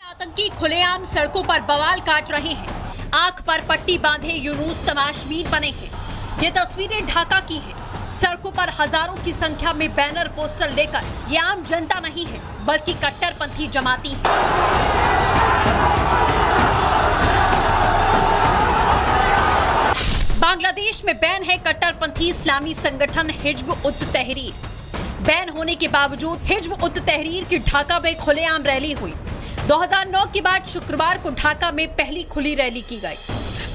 आतंकी खुलेआम सड़कों पर बवाल काट रहे हैं। आंख पर पट्टी बांधे यूनुस तमाशबीन बने हैं। ये तस्वीरें ढाका की हैं। सड़कों पर हजारों की संख्या में बैनर पोस्टर लेकर ये आम जनता नहीं है बल्कि कट्टरपंथी जमाती है। बांग्लादेश में बैन है कट्टरपंथी इस्लामी संगठन हिज्ब उत तहरीर। बैन होने के बावजूद हिज्ब उत तहरीर की ढाका में खुलेआम रैली हुई। 2009 के बाद शुक्रवार को ढाका में पहली खुली रैली की गई।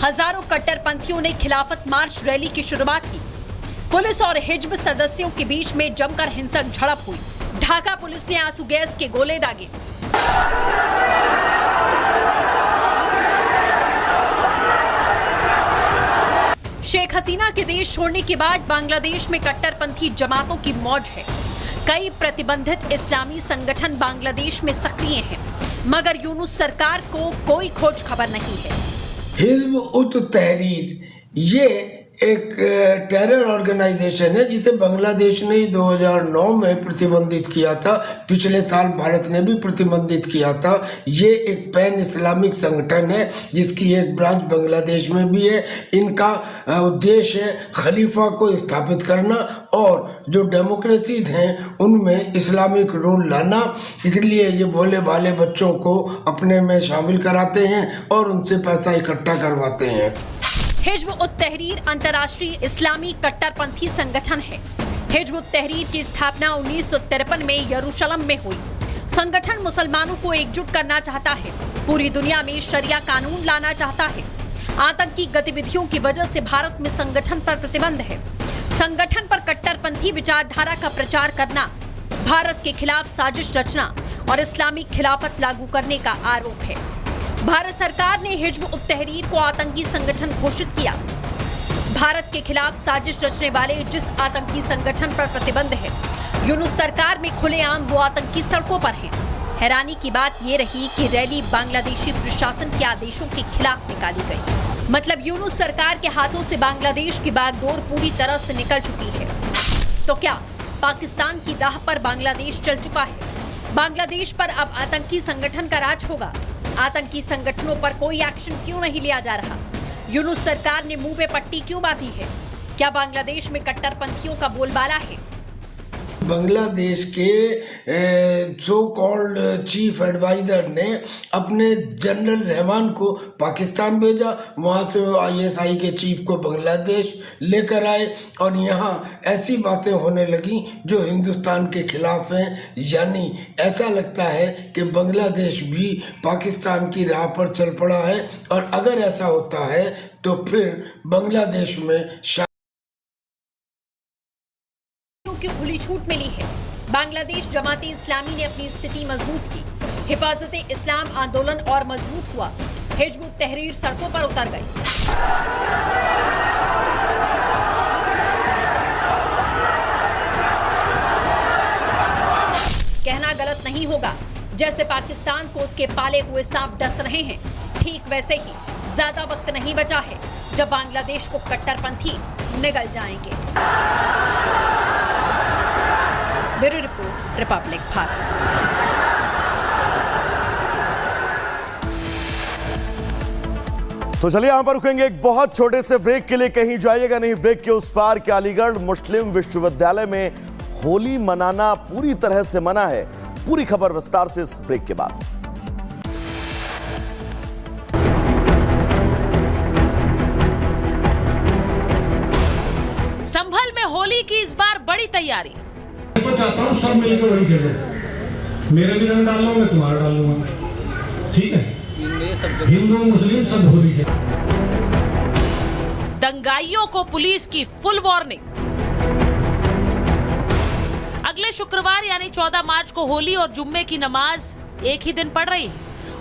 हजारों कट्टरपंथियों ने खिलाफत मार्च रैली की शुरुआत की। पुलिस और हिज्ब सदस्यों के बीच में जमकर हिंसक झड़प हुई। ढाका पुलिस ने आंसू गैस के गोले दागे। शेख हसीना के देश छोड़ने के बाद बांग्लादेश में कट्टरपंथी जमातों की मौज है। कई प्रतिबंधित इस्लामी संगठन बांग्लादेश में सक्रिय हैं, मगर यूनुस सरकार को कोई खोज खबर नहीं है। हिज्ब उत तहरीर ये एक टेरर ऑर्गेनाइजेशन है जिसे बांग्लादेश ने 2009 में प्रतिबंधित किया था। पिछले साल भारत ने भी प्रतिबंधित किया था। ये एक पैन इस्लामिक संगठन है जिसकी एक ब्रांच बांग्लादेश में भी है। इनका उद्देश्य है खलीफा को स्थापित करना और जो डेमोक्रेसीज हैं उनमें इस्लामिक रूल लाना। इसलिए ये भोले भाले बच्चों को अपने में शामिल कराते हैं और उनसे पैसा इकट्ठा करवाते हैं। हिज्ब उत तहरीर अंतर्राष्ट्रीय इस्लामी कट्टरपंथी संगठन है। हिज्ब उत तहरीर की स्थापना 1953 में यरूशलेम में हुई। संगठन मुसलमानों को एकजुट करना चाहता है, पूरी दुनिया में शरिया कानून लाना चाहता है। आतंकी गतिविधियों की वजह से भारत में संगठन पर प्रतिबंध है। संगठन पर कट्टरपंथी विचारधारा का प्रचार करना, भारत के खिलाफ साजिश रचना और इस्लामिक खिलाफत लागू करने का आरोप है। भारत सरकार ने हिज्ब उत तहरीर को आतंकी संगठन घोषित किया। भारत के खिलाफ साजिश रचने वाले जिस आतंकी संगठन पर प्रतिबंध है, यूनुस सरकार में खुलेआम वो आतंकी सड़कों पर है। हैरानी की बात ये रही कि रैली बांग्लादेशी प्रशासन के आदेशों के खिलाफ निकाली गई। मतलब यूनुस सरकार के हाथों से बांग्लादेश की बागडोर पूरी तरह से निकल चुकी है। तो क्या पाकिस्तान की राह पर बांग्लादेश चल चुका है? बांग्लादेश पर अब आतंकी संगठन का राज होगा। आतंकी संगठनों पर कोई एक्शन क्यों नहीं लिया जा रहा? यूनुस सरकार ने मुंह पे पट्टी क्यों बांधी है? क्या बांग्लादेश में कट्टरपंथियों का बोलबाला है? बांग्लादेश के सो कॉल्ड चीफ एडवाइजर ने अपने जनरल रहमान को पाकिस्तान भेजा। वहाँ से वो ISI के चीफ को बांग्लादेश लेकर आए और यहाँ ऐसी बातें होने लगी जो हिंदुस्तान के खिलाफ हैं। यानी ऐसा लगता है कि बांग्लादेश भी पाकिस्तान की राह पर चल पड़ा है और अगर ऐसा होता है तो फिर बांग्लादेश में की खुली छूट मिली है। बांग्लादेश जमाती इस्लामी ने अपनी स्थिति मजबूत की। हिफाजते इस्लाम आंदोलन और मजबूत हुआ। हिज्ब उत तहरीर सड़कों पर उतर गई। कहना गलत नहीं होगा, जैसे पाकिस्तान को उसके पाले हुए सांप डस रहे हैं, ठीक वैसे ही ज्यादा वक्त नहीं बचा है जब बांग्लादेश को कट्टरपंथी निगल जाएंगे। Bureau report, Republic Bharat. तो चलिए यहां पर रुकेंगे एक बहुत छोटे से ब्रेक के लिए, कहीं जाइएगा नहीं। ब्रेक के उस पार के अलीगढ़ मुस्लिम विश्वविद्यालय में होली मनाना पूरी तरह से मना है। पूरी खबर विस्तार से इस ब्रेक के बाद। संभल में होली की इस बार बड़ी तैयारी। मैं चाहता हूँ सब मिलकर होली खेलो। मेरे भी रंग डाल लो, मैं तुम्हारा डाल लूंगा, ठीक है? हिंदू मुस्लिम सब होली खेलो। दंगाइयों को पुलिस की फुल वार्निंग। अगले शुक्रवार यानी 14 मार्च को होली और जुम्मे की नमाज एक ही दिन पड़ रही है।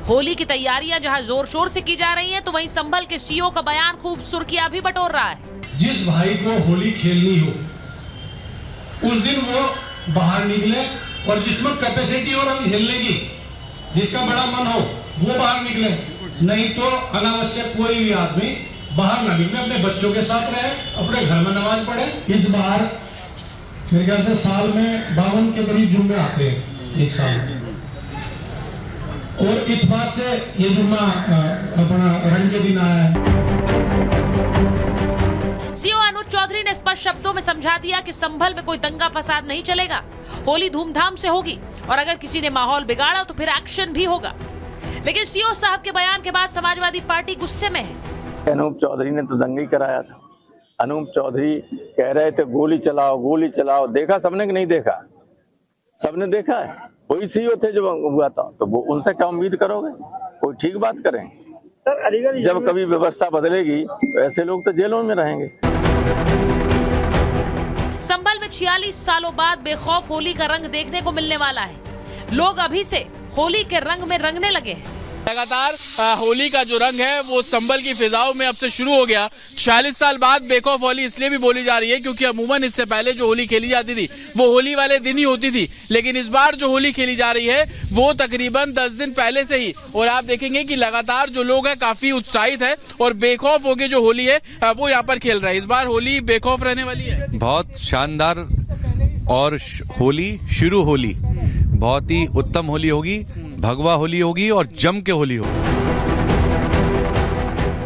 होली की तैयारियां जहां जोर शोर से की जा रही हैं, तो वहीं संभल के सीओ का बयान खूब सुर्खियां भी बटोर रहा है। जिस भाई को होली खेलनी हो उस दिन वो बाहर निकले और जिसमें कैपेसिटी और हिलने की, जिसका बड़ा मन हो वो बाहर निकले, नहीं तो अनावश्यक कोई भी आदमी बाहर ना निकले, अपने बच्चों के साथ रहे, अपने घर में नमाज पढ़े। इस बार मेरे ख्याल से साल में 52 के करीब जुम्मे आते हैं एक साल में। और इत्तेफाक से ये जुम्मा अपना रंग के दिन आया है। सीओ अनुज चौधरी ने स्पष्ट शब्दों में समझा दिया कि संभल में कोई दंगा फसाद नहीं चलेगा, होली धूमधाम से होगी और अगर किसी ने माहौल बिगाड़ा तो फिर एक्शन भी होगा। लेकिन सीओ साहब के बयान के बाद समाजवादी पार्टी गुस्से में है। अनूप चौधरी ने तो दंगा ही कराया था। अनूप चौधरी कह रहे थे गोली चलाओ गोली चलाओ, देखा सबने कि नहीं देखा? सबने देखा है। कोई सीओ थे जो हुआ था, तो वो उनसे क्या उम्मीद करोगे? कोई ठीक बात करें। जब कभी व्यवस्था बदलेगी तो ऐसे लोग तो जेलों में रहेंगे। संभल में 46 सालों बाद बेखौफ होली का रंग देखने को मिलने वाला है। लोग अभी से होली के रंग में रंगने लगे हैं। लगातार होली का जो रंग है वो संभल की फिजाओं में अब से शुरू हो गया। 46 साल बाद बेखौफ होली इसलिए भी बोली जा रही है क्योंकि अमूमन इससे पहले जो होली खेली जाती थी वो होली वाले दिन ही होती थी, लेकिन इस बार जो होली खेली जा रही है वो तकरीबन 10 दिन पहले से ही। और आप देखेंगे कि लगातार जो लोग हैं काफी उत्साहित है और बेखौफ होके जो होली है वो यहाँ पर खेल रहे हैं। इस बार होली बेखौफ रहने वाली है। बहुत शानदार और होली शुरू होली बहुत ही उत्तम होली होगी, भगवा होली होगी और जम के होली होगी।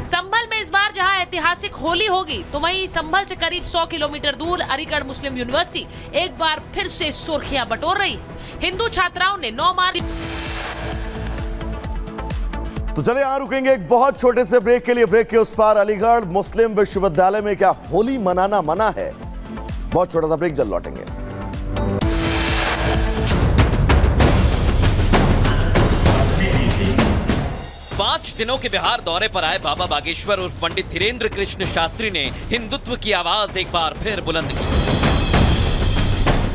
संभल में इस बार जहां ऐतिहासिक होली होगी तो वहीं संभल से करीब 100 किलोमीटर दूर अलीगढ़ मुस्लिम यूनिवर्सिटी एक बार फिर से सुर्खियां बटोर रही। हिंदू छात्राओं ने 9 मार्च। तो चले यहां रुकेंगे एक बहुत छोटे से ब्रेक के लिए। ब्रेक के उस पार अलीगढ़ मुस्लिम विश्वविद्यालय में क्या होली मनाना मना है? बहुत छोटा सा ब्रेक, जल्द लौटेंगे। 5 दिनों के बिहार दौरे पर आए बाबा बागेश्वर और पंडित धीरेन्द्र कृष्ण शास्त्री ने हिंदुत्व की आवाज एक बार फिर बुलंद की।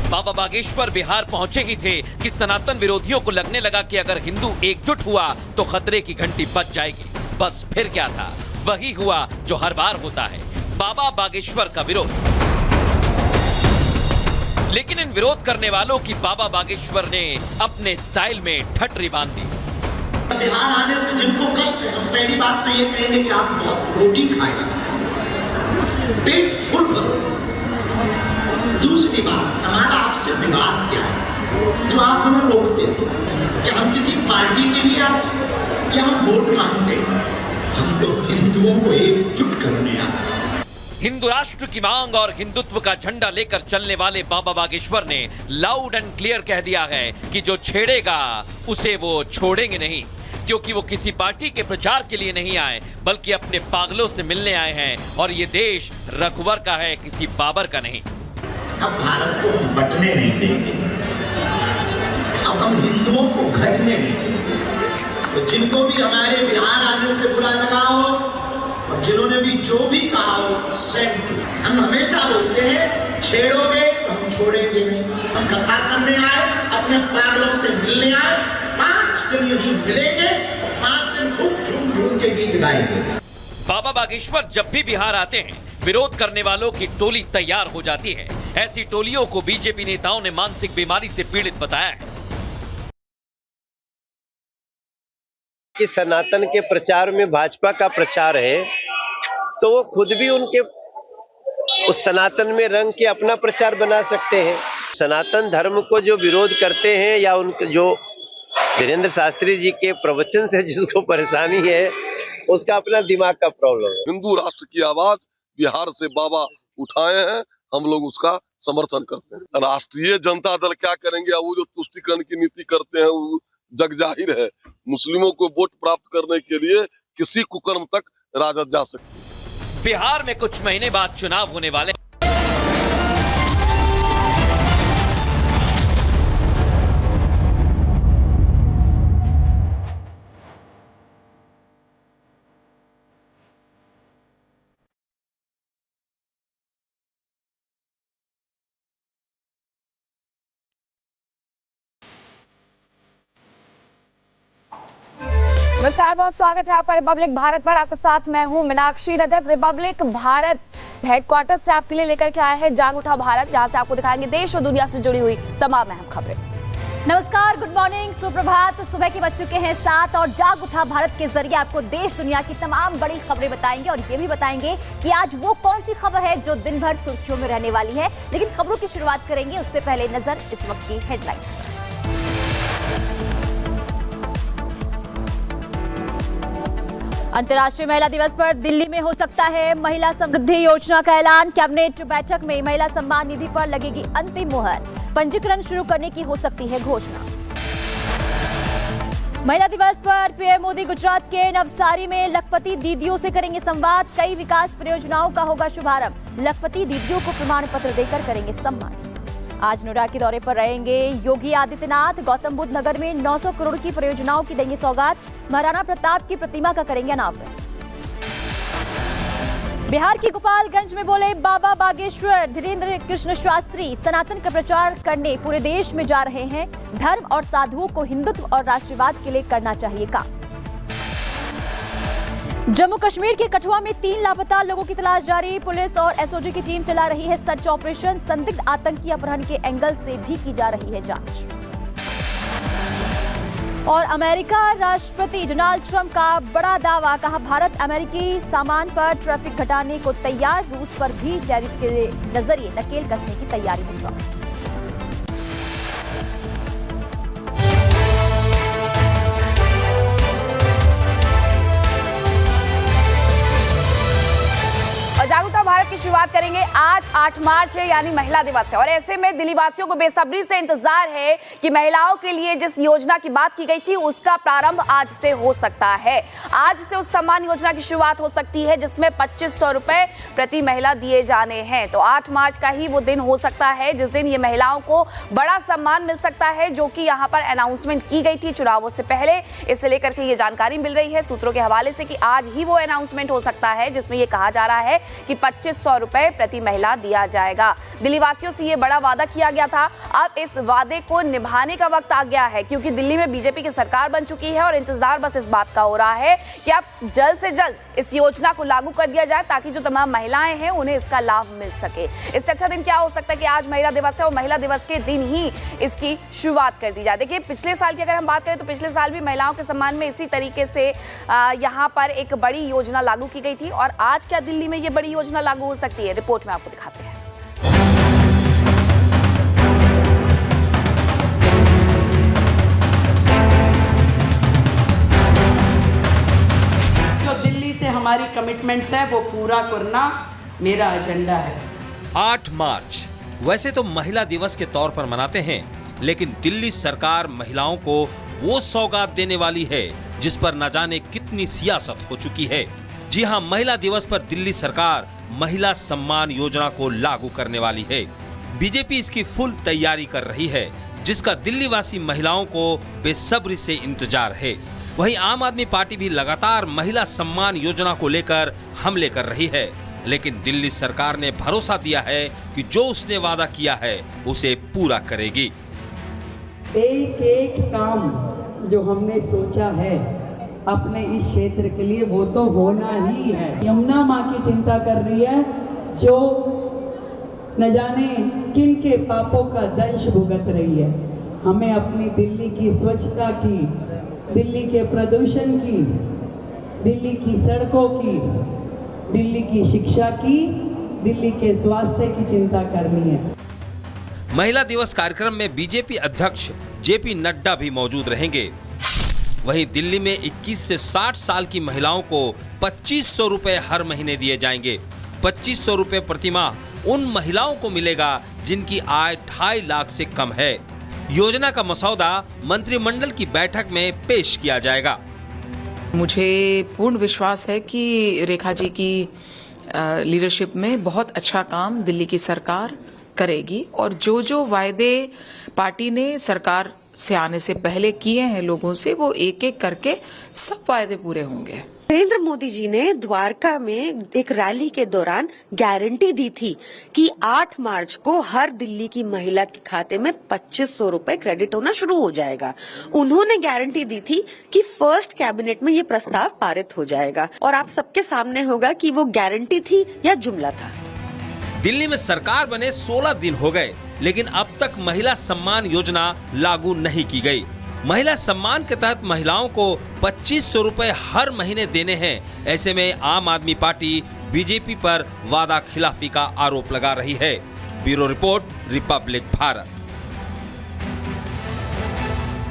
बाबा बागेश्वर बिहार पहुंचे ही थे कि सनातन विरोधियों को लगने लगा कि अगर हिंदू एकजुट हुआ तो खतरे की घंटी बज जाएगी। बस फिर क्या था, वही हुआ जो हर बार होता है, बाबा बागेश्वर का विरोध। लेकिन इन विरोध करने वालों की बाबा बागेश्वर ने अपने स्टाइल में ठटरी बांध दी। बिहार आने से जिनको कष्ट है, हम पहली बात तो ये कहेंगे कि आप बहुत रोटी खाएं, पेट फुल करो। दूसरी बात, हमारा आपसे विवाद क्या है जो आप हमें रोकते हो? क्या हम किसी पार्टी के लिए आते या हम वोट मांगते? हम तो हिंदुओं को एकजुट करने आते। हिंदू राष्ट्र की मांग और हिंदुत्व का झंडा लेकर चलने वाले बाबा बागेश्वर ने लाउड एंड क्लियर कह दिया है कि जो छेड़ेगा उसे वो छोड़ेंगे नहीं, क्योंकि वो किसी पार्टी के प्रचार के लिए नहीं आए बल्कि अपने पागलों से मिलने आए हैं और ये देश रघुवर का है, किसी बाबर का नहीं। अब भारत को हम बंटने नहीं देंगे, अब हम हिंदुओं को घटने नहीं देंगे। तो जिनको भी हमारे बिहार आने से बुरा लगा हो और जिन्होंने भी जो भी कहा हो, सेंट हम हमेशा बोलते हैं छेड़ोगे तो हम छोड़ेंगे नहीं। हम कथा करने आए, अपने पागलों से मिलने आए, 5 दिन यही मिलेंगे, 5 दिन खूब झूम झूम के गीत गाएंगे। बाबा बागेश्वर जब भी बिहार आते हैं विरोध करने वालों की टोली तैयार हो जाती है। ऐसी टोलियों को बीजेपी नेताओं ने मानसिक बीमारी से पीड़ित बताया है। कि सनातन के प्रचार में भाजपा का प्रचार है तो वो खुद भी उनके उस सनातन में रंग के अपना प्रचार बना सकते हैं। सनातन धर्म को जो विरोध करते हैं या उनके जो धीरेन्द्र शास्त्री जी के प्रवचन से जिसको परेशानी है उसका अपना दिमाग का प्रॉब्लम है। हिंदू राष्ट्र की आवाज बिहार से बाबा उठाए हैं, हम लोग उसका समर्थन करते हैं। राष्ट्रीय जनता दल क्या करेंगे? वो जो तुष्टीकरण की नीति करते हैं वो जग जाहिर है। मुस्लिमों को वोट प्राप्त करने के लिए किसी कुकर्म तक राजद जा सकती है। बिहार में कुछ महीने बाद चुनाव होने वाले। नमस्कार, बहुत स्वागत है आपका रिपब्लिक भारत पर। आपके साथ मैं हूं मीनाक्षी रजक। रिपब्लिक भारत हेडक्वार्टर से आपके लिए लेकर के आए हैं जाग उठा भारत, जहां से आपको दिखाएंगे देश और दुनिया से जुड़ी हुई तमाम अहम खबरें। नमस्कार, गुड मॉर्निंग, सुप्रभात। सुबह के बज चुके हैं 7 और जाग उठा भारत के जरिए आपको देश दुनिया की तमाम बड़ी खबरें बताएंगे और ये भी बताएंगे कि आज वो कौन सी खबर है जो दिन भर सुर्खियों में रहने वाली है। लेकिन खबरों की शुरुआत करेंगे उससे पहले नजर इस वक्त की हेडलाइंस पर। अंतर्राष्ट्रीय महिला दिवस पर दिल्ली में हो सकता है महिला समृद्धि योजना का ऐलान। कैबिनेट बैठक में महिला सम्मान निधि पर लगेगी अंतिम मुहर। पंजीकरण शुरू करने की हो सकती है घोषणा। महिला दिवस पर पीएम मोदी गुजरात के नवसारी में लखपति दीदियों से करेंगे संवाद। कई विकास परियोजनाओं का होगा शुभारंभ। लखपति दीदियों को प्रमाण पत्र देकर करेंगे सम्मान। आज नोएडा के दौरे पर रहेंगे योगी आदित्यनाथ। गौतम बुद्ध नगर में 900 करोड़ की परियोजनाओं की देंगे सौगात। महाराणा प्रताप की प्रतिमा का करेंगे अनावरण। बिहार की गोपालगंज में बोले बाबा बागेश्वर धीरेन्द्र कृष्ण शास्त्री। सनातन का प्रचार करने पूरे देश में जा रहे हैं। धर्म और साधुओं को हिंदुत्व और राष्ट्रवाद के लिए करना चाहिए काम। जम्मू कश्मीर के कठुआ में 3 लापता लोगों की तलाश जारी। पुलिस और एसओजी की टीम चला रही है सर्च ऑपरेशन। संदिग्ध आतंकी अपहरण के एंगल से भी की जा रही है जांच। और अमेरिका राष्ट्रपति डोनाल्ड ट्रंप का बड़ा दावा। कहा भारत अमेरिकी सामान पर टैरिफ घटाने को तैयार। रूस पर भी टैरिफ के नजरिए नकेल कसने की तैयारी में ट्रंप। जागरूकता भारत की शुरुआत करेंगे। आज 8 मार्च है यानी महिला दिवस है और ऐसे में दिल्ली वासियों को बेसब्री से इंतजार है कि महिलाओं के लिए जिस योजना की बात की गई थी उसका प्रारंभ आज से हो सकता है। आज से उस सम्मान योजना की शुरुआत हो सकती है जिसमें 2500 रुपए प्रति महिला दिए जाने हैं। तो 8 मार्च का ही वो दिन हो सकता है जिस दिन ये महिलाओं को बड़ा सम्मान मिल सकता है, जो कि यहाँ पर अनाउंसमेंट की गई थी चुनावों से पहले। इसे लेकर के ये जानकारी मिल रही है सूत्रों के हवाले से कि आज ही वो अनाउंसमेंट हो सकता है जिसमें ये कहा जा रहा है कि 2500 रुपए प्रति महिला दिया जाएगा। दिल्ली वासियों से ये बड़ा वादा किया गया था। अब इस वादे को निभाने का वक्त आ गया है क्योंकि दिल्ली में बीजेपी की सरकार बन चुकी है और इंतजार बस इस बात का हो रहा है कि अब जल्द से जल्द इस योजना को लागू कर दिया जाए ताकि जो तमाम महिलाएं हैं उन्हें इसका लाभ मिल सके। इससे अच्छा दिन क्या हो सकता है कि आज महिला दिवस है और महिला दिवस के दिन ही इसकी शुरुआत कर दी जाए। देखिए, पिछले साल की अगर हम बात करें तो पिछले साल भी महिलाओं के सम्मान में इसी तरीके से यहाँ पर एक बड़ी योजना लागू की गई थी और आज क्या दिल्ली में ये बड़ी योजना लागू हो सकती है, रिपोर्ट में आपको दिखाते हैं। जो दिल्ली से हमारी कमिटमेंट्स है वो पूरा करना मेरा एजेंडा है। 8 मार्च वैसे तो महिला दिवस के तौर पर मनाते हैं, लेकिन दिल्ली सरकार महिलाओं को वो सौगात देने वाली है जिस पर न जाने कितनी सियासत हो चुकी है। जी हां, महिला दिवस पर दिल्ली सरकार महिला सम्मान योजना को लागू करने वाली है। बीजेपी इसकी फुल तैयारी कर रही है जिसका दिल्ली वासी महिलाओं को बेसब्री से इंतजार है। वहीं आम आदमी पार्टी भी लगातार महिला सम्मान योजना को लेकर हमले कर रही है, लेकिन दिल्ली सरकार ने भरोसा दिया है कि जो उसने वादा किया है उसे पूरा करेगी। एक एक काम जो हमने सोचा है अपने इस क्षेत्र के लिए वो तो होना ही है। यमुना माँ की चिंता कर रही है जो न जाने किन के पापों का दंश भुगत रही है। हमें अपनी दिल्ली की स्वच्छता की, दिल्ली के प्रदूषण की, दिल्ली की सड़कों की, दिल्ली की शिक्षा की, दिल्ली के स्वास्थ्य की चिंता करनी है। महिला दिवस कार्यक्रम में बीजेपी अध्यक्ष जेपी नड्डा भी मौजूद रहेंगे। वहीं दिल्ली में 21 से 60 साल की महिलाओं को 2500 रुपए हर महीने दिए जाएंगे। 2500 रुपए प्रति माह उन महिलाओं को मिलेगा जिनकी आय 2.5 लाख से कम है। योजना का मसौदा मंत्रिमंडल की बैठक में पेश किया जाएगा। मुझे पूर्ण विश्वास है कि रेखा जी की लीडरशिप में बहुत अच्छा काम दिल्ली की सरकार करेगी और जो जो वायदे पार्टी ने सरकार से आने से पहले किए हैं लोगों से, वो एक एक करके सब वायदे पूरे होंगे। नरेंद्र मोदी जी ने द्वारका में एक रैली के दौरान गारंटी दी थी कि 8 मार्च को हर दिल्ली की महिला के खाते में 2500 रुपए क्रेडिट होना शुरू हो जाएगा। उन्होंने गारंटी दी थी कि फर्स्ट कैबिनेट में ये प्रस्ताव पारित हो जाएगा और आप सबके सामने होगा कि वो गारंटी थी या जुमला था। दिल्ली में सरकार बने 16 दिन हो गए, लेकिन अब तक महिला सम्मान योजना लागू नहीं की गई। महिला सम्मान के तहत महिलाओं को 2500 रुपए हर महीने देने हैं। ऐसे में आम आदमी पार्टी बीजेपी पर वादा खिलाफी का आरोप लगा रही है। Bureau report, Republic Bharat.